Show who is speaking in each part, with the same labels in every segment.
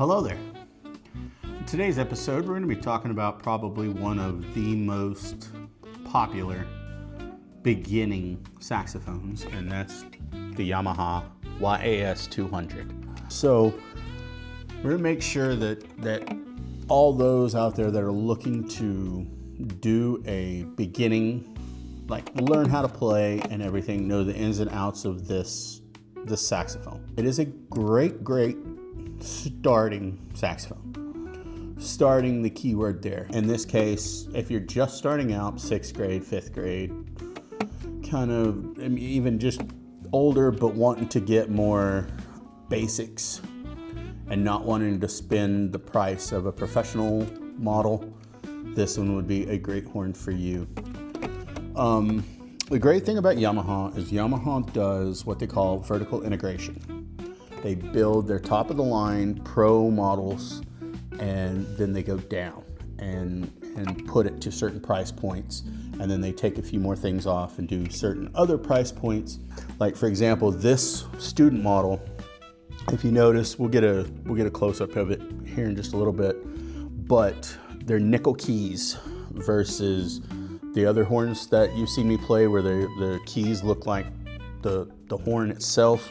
Speaker 1: Hello there. In today's episode, we're going to be talking about probably one of the most popular beginning saxophones, and that's the Yamaha YAS 200. So we're going to make sure that all those out there that are looking to do a beginning, like learn how to play and everything, know the ins and outs of this saxophone. It is a great starting saxophone. Starting, the key word there. In this case, if you're just starting out, 6th grade, 5th grade, kind of even just older but wanting to get more basics and not wanting to spend the price of a professional model, this one would be a great horn for you. The great thing about Yamaha is Yamaha does what they call vertical integration. They build their top of the line pro models and then they go down and put it to certain price points, and then they take a few more things off and do certain other price points. Like for example, this student model, if you notice, we'll get a close-up of it here in just a little bit, but they're nickel keys versus the other horns that you've seen me play where the keys look like the horn itself.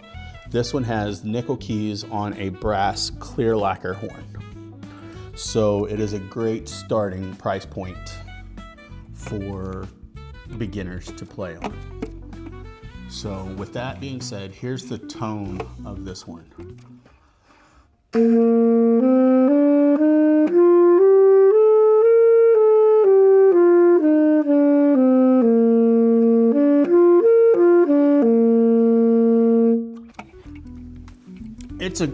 Speaker 1: This one has nickel keys on a brass clear lacquer horn. So it is a great starting price point for beginners to play on. So with that being said, here's the tone of this horn.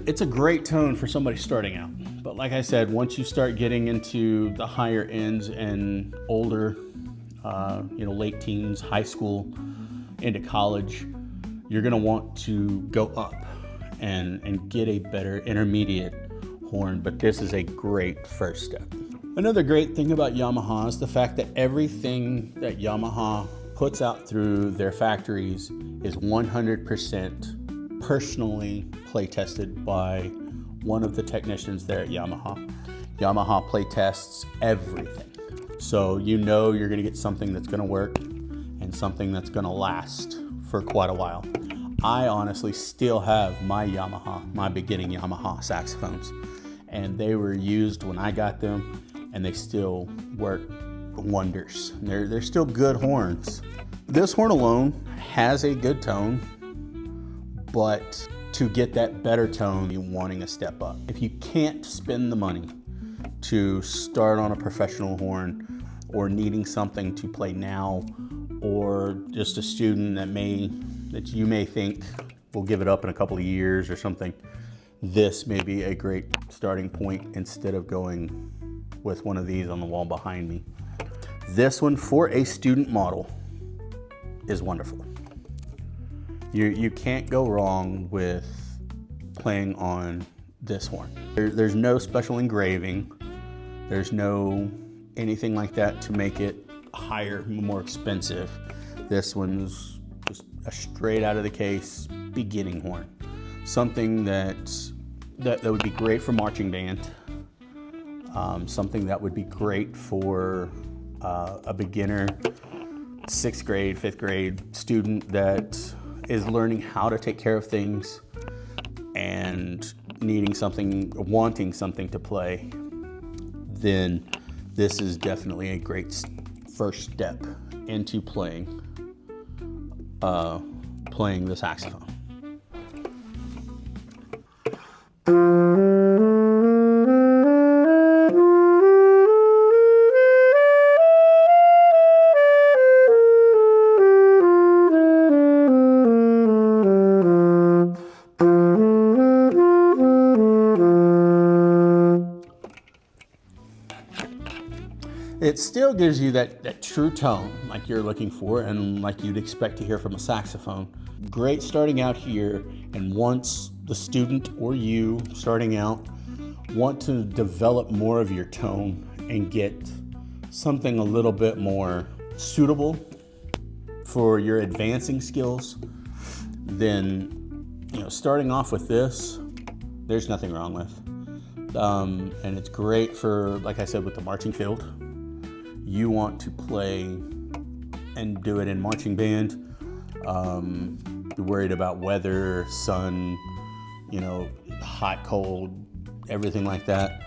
Speaker 1: It's a great tone for somebody starting out. But like I said, once you start getting into the higher ends and older, late teens, high school, into college, you're gonna want to go up and get a better intermediate horn, but this is a great first step. Another great thing about Yamaha is the fact that everything that Yamaha puts out through their factories is 100% personally play tested by one of the technicians there at Yamaha. Yamaha play tests everything. So you know you're gonna get something that's gonna work and something that's gonna last for quite a while. I honestly still have my beginning Yamaha saxophones, and they were used when I got them and they still work wonders. They're still good horns. This horn alone has a good tone, but to get that better tone, you're wanting a step up. If you can't spend the money to start on a professional horn, or needing something to play now, or just a student that you may think will give it up in a couple of years or something, this may be a great starting point instead of going with one of these on the wall behind me. This one for a student model is wonderful. You can't go wrong with playing on this horn. There's no special engraving. There's no anything like that to make it higher, more expensive. This one's just a straight out of the case beginning horn. Something that would be great for marching band. Something that would be great for a beginner 6th grade, 5th grade student that is learning how to take care of things and wanting something to play. Then this is definitely a great first step into playing the saxophone. It still gives you that true tone like you're looking for and like you'd expect to hear from a saxophone. Great starting out here, and once the student or you starting out want to develop more of your tone and get something a little bit more suitable for your advancing skills, then starting off with this, there's nothing wrong with. And it's great for, like I said, with the marching field. You want to play and do it in marching band. You're worried about weather, sun, hot, cold, everything like that.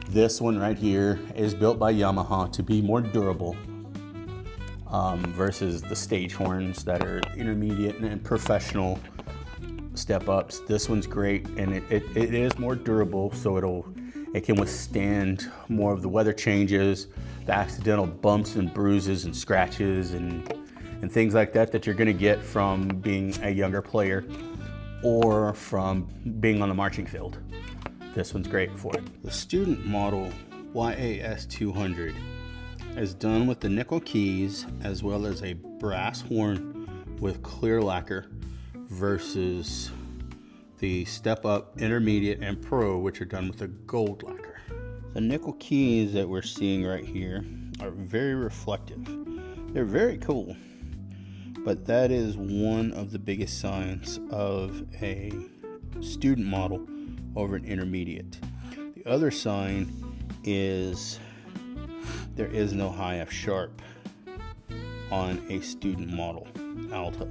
Speaker 1: This one right here is built by Yamaha to be more durable versus the stage horns that are intermediate and professional step ups. This one's great, and it is more durable, so it can withstand more of the weather changes, the accidental bumps and bruises and scratches and things like that you're gonna get from being a younger player or from being on the marching field. This one's great for it. The student model YAS 200 is done with the nickel keys as well as a brass horn with clear lacquer versus the step up, intermediate, and pro, which are done with a gold lacquer. The nickel keys that we're seeing right here are very reflective. They're very cool, but that is one of the biggest signs of a student model over an intermediate. The other sign is there is no high F sharp on a student model alto.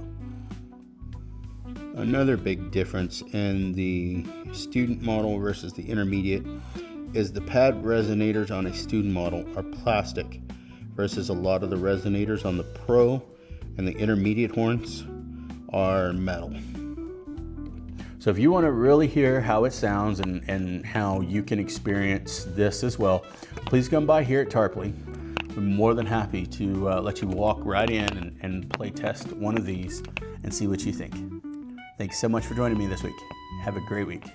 Speaker 1: Another big difference in the student model versus the intermediate is the pad resonators on a student model are plastic versus a lot of the resonators on the pro and the intermediate horns are metal. So if you want to really hear how it sounds and how you can experience this as well, please come by here at Tarpley. I'm more than happy to let you walk right in and play test one of these and see what you think. Thanks so much for joining me this week. Have a great week.